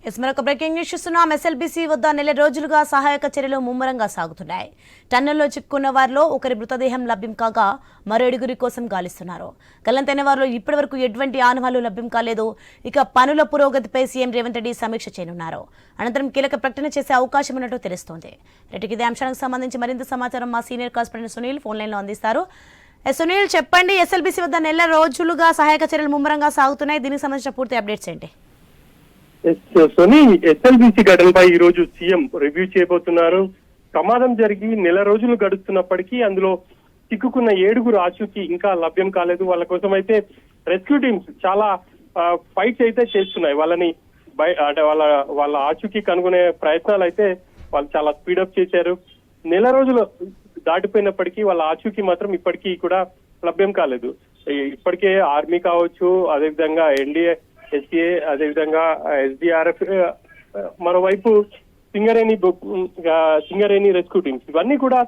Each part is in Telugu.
మరొక బ్రేకింగ్ న్యూస్ చూస్తున్నాం. ఎస్ఎల్బీసీ వద్ద నెల రోజులుగా సహాయక చర్యలు ముమ్మరంగా సాగుతున్నాయి. టన్నెల్లో చిక్కుకున్న వారిలో ఒకరి మృతదేహం లభ్యం కాగా మరో 7 కోసం గాలిస్తున్నారు. గల్లంతైన వారిలో ఇప్పటివరకు ఎటువంటి ఆనవాళ్లు లభ్యం కాలేదు. ఇక పనుల పురోగతిపై సీఎం రేవంత్ రెడ్డి సమీక్ష చేయనున్నారు. అనంతరం కీలక ప్రకటన చేసే అవకాశం ఉన్నట్టు తెలుస్తోంది. రెడ్డికి ఇదే అంశానికి సంబంధించి మరింత సమాచారం మా సీనియర్ కరెస్పాండెంట్ సునీల్ ఫోన్ లైన్లో అందిస్తారు. సునీల్, చెప్పండి, ఎస్ఎల్బీసీ వద్ద నెల రోజులుగా సహాయక చర్యలు ముమ్మరంగా సాగుతున్నాయి. దీనికి సంబంధించిన పూర్తి అప్డేట్స్ ఏంటి? సోని, ఎస్ఎల్బీసీ ఘటనపై ఈ రోజు సీఎం రివ్యూ చేయబోతున్నారు. ప్రమాదం జరిగి నెల రోజులు గడుస్తున్నప్పటికీ అందులో చిక్కుకున్న 7 ఆచూకీ ఇంకా లభ్యం కాలేదు. వాళ్ళ కోసం అయితే రెస్క్యూ టీమ్స్ చాలా ఫైట్స్ అయితే చేస్తున్నాయి. వాళ్ళని అంటే వాళ్ళ ఆచూకీ కనుగొనే ప్రయత్నాలు అయితే వాళ్ళు చాలా స్పీడప్ చేశారు. నెల రోజులు దాటిపోయినప్పటికీ వాళ్ళ ఆచూకీ మాత్రం ఇప్పటికీ కూడా లభ్యం కాలేదు. ఇప్పటికే ఆర్మీ కావచ్చు, అదేవిధంగా ఎన్డీఏ, ఎస్ఏ, అదేవిధంగా ఎస్డీఆర్ఎఫ్, మరోవైపు సింగరేణి రెస్క్యూ టీమ్స్ ఇవన్నీ కూడా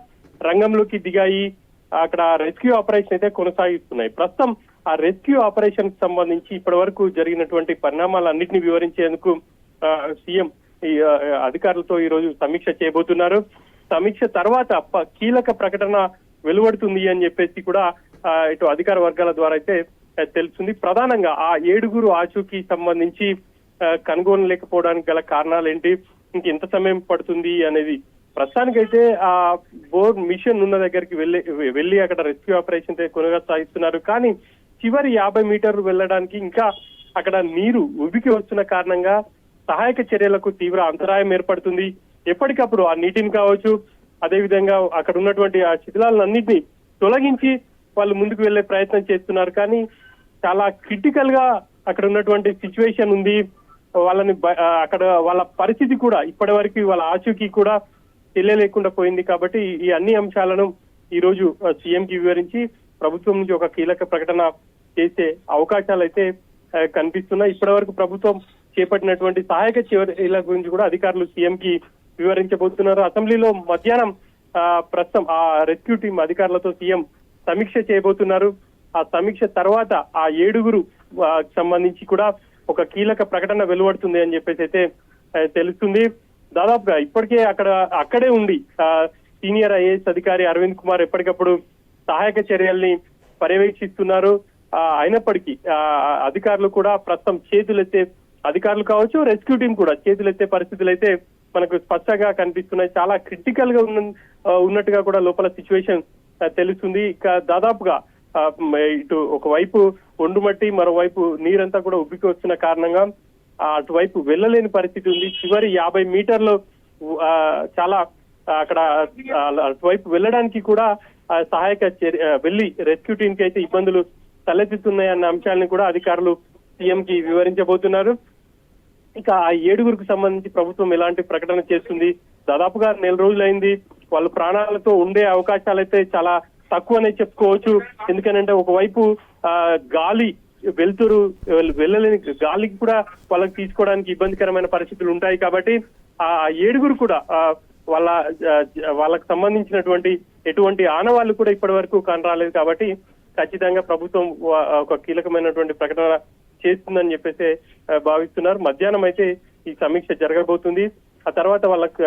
రంగంలోకి దిగాయి. అక్కడ రెస్క్యూ ఆపరేషన్ అయితే కొనసాగిస్తున్నాయి. ప్రస్తుతం ఆ రెస్క్యూ ఆపరేషన్ కి సంబంధించి ఇప్పటి వరకు జరిగినటువంటి పరిణామాలన్నింటినీ వివరించేందుకు సీఎం అధికారులతో ఈ రోజు సమీక్ష చేయబోతున్నారు. సమీక్ష తర్వాత కీలక ప్రకటన వెలువడుతుంది అని చెప్పేసి కూడా ఇటు అధికార వర్గాల ద్వారా అయితే తెలుస్తుంది. ప్రధానంగా ఆ 7 ఆచూకీ సంబంధించి కనుగొన లేకపోవడానికి గల కారణాలు ఏంటి, ఇంకెంత సమయం పడుతుంది అనేది ప్రస్తుతానికైతే ఆ బోర్ మిషన్ ఉన్న దగ్గరికి వెళ్ళి అక్కడ రెస్క్యూ ఆపరేషన్ కొనసాగిస్తున్నారు. కానీ చివరి 50 మీటర్లు వెళ్ళడానికి ఇంకా అక్కడ నీరు ఉబికి వస్తున్న కారణంగా సహాయక చర్యలకు తీవ్ర అంతరాయం ఏర్పడుతుంది. ఎప్పటికప్పుడు ఆ నీటిని కావచ్చు, అదేవిధంగా అక్కడ ఉన్నటువంటి ఆ శిథిలాలన్నింటినీ తొలగించి వాళ్ళు ముందుకు వెళ్లే ప్రయత్నం చేస్తున్నారు. కానీ చాలా క్రిటికల్ గా అక్కడ ఉన్నటువంటి సిచ్యువేషన్ ఉంది. వాళ్ళని అక్కడ వాళ్ళ పరిస్థితి కూడా ఇప్పటి వరకు వాళ్ళ ఆచూకీ కూడా తెలియలేకుండా పోయింది. కాబట్టి ఈ అన్ని అంశాలను ఈ రోజు సీఎం కి వివరించి ప్రభుత్వం నుంచి ఒక కీలక ప్రకటన చేసే అవకాశాలు అయితే కనిపిస్తున్నాయి. ఇప్పటి వరకు ప్రభుత్వం చేపట్టినటువంటి సహాయక చర్యల గురించి కూడా అధికారులు సీఎం కి వివరించబోతున్నారు. అసెంబ్లీలో మధ్యాహ్నం ప్రస్తుతం ఆ రెస్క్యూ టీం అధికారులతో సీఎం సమీక్ష చేయబోతున్నారు. ఆ సమీక్ష తర్వాత ఆ 7 సంబంధించి కూడా ఒక కీలక ప్రకటన వెలువడుతుంది అని చెప్పేసి అయితే తెలుస్తుంది. దాదాపుగా ఇప్పటికే అక్కడే ఉండి సీనియర్ ఐఏఎస్ అధికారి అరవింద్ కుమార్ ఎప్పటికప్పుడు సహాయక చర్యల్ని పర్యవేక్షిస్తున్నారు. అయినప్పటికీ అధికారులు కూడా ప్రస్తుతం చేతులెత్తే, అధికారులు కావచ్చు, రెస్క్యూ టీం కూడా చేతులెత్తే పరిస్థితులు అయితే మనకు స్పష్టంగా కనిపిస్తున్నాయి. చాలా క్రిటికల్ గా ఉన్నట్టుగా కూడా లోపల సిచ్యువేషన్ తెలుస్తుంది. ఇక దాదాపుగా ఇటు ఒకవైపు ఒండుమట్టి, మరోవైపు నీరంతా కూడా ఉబ్బికి వస్తున్న కారణంగా అటువైపు వెళ్ళలేని పరిస్థితి ఉంది. చివరి 50 మీటర్లు చాలా అక్కడ అటువైపు వెళ్ళడానికి కూడా సహాయక వెళ్లి రెస్క్యూ టీం కి అయితే ఇబ్బందులు తలెత్తుతున్నాయన్న అంశాలను కూడా అధికారులు సీఎం కి వివరించబోతున్నారు. ఇక ఆ 7 సంబంధించి ప్రభుత్వం ఎలాంటి ప్రకటన చేస్తుంది? దాదాపుగా నెల రోజులైంది. వాళ్ళ ప్రాణాలతో ఉండే అవకాశాలు అయితే చాలా తక్కువనే చెప్పుకోవచ్చు. ఎందుకనంటే ఒకవైపు గాలి వెళ్తురు వెళ్ళలేని గాలికి కూడా వాళ్ళకి తీసుకోవడానికి ఇబ్బందికరమైన పరిస్థితులు ఉంటాయి. కాబట్టి ఆ 7 కూడా వాళ్ళకు సంబంధించినటువంటి ఎటువంటి ఆనవాళ్లు కూడా ఇప్పటి వరకు కనరాలేదు. కాబట్టి ఖచ్చితంగా ప్రభుత్వం ఒక కీలకమైనటువంటి ప్రకటన చేస్తుందని చెప్పేసి భావిస్తున్నారు. మధ్యాహ్నం అయితే ఈ సమీక్ష జరగబోతుంది. ఆ తర్వాత వాళ్ళకి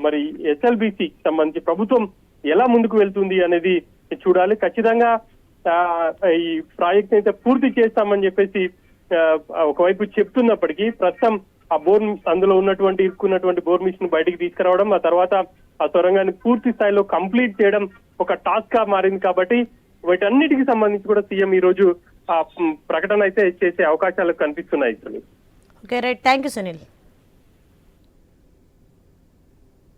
మరి ఎస్ఎల్బీసీ సంబంధించి ప్రభుత్వం ఎలా ముందుకు వెళ్తుంది అనేది చూడాలి. ఖచ్చితంగా ఈ ప్రాజెక్ట్ అయితే పూర్తి చేస్తామని చెప్పేసి ఒకవైపు చెప్తున్నప్పటికీ ప్రస్తుతం ఆ అందులో ఇరుక్కున్నటువంటి బోర్ మిషన్ బయటికి తీసుకురావడం, ఆ తర్వాత ఆ సొరంగాన్ని పూర్తి స్థాయిలో కంప్లీట్ చేయడం ఒక టాస్క్ గా మారింది. కాబట్టి వీటన్నిటికి సంబంధించి కూడా సీఎం ఈ రోజు ప్రకటన అయితే చేసే అవకాశాలు కనిపిస్తున్నాయి. Okay, right. Thank you Sunil.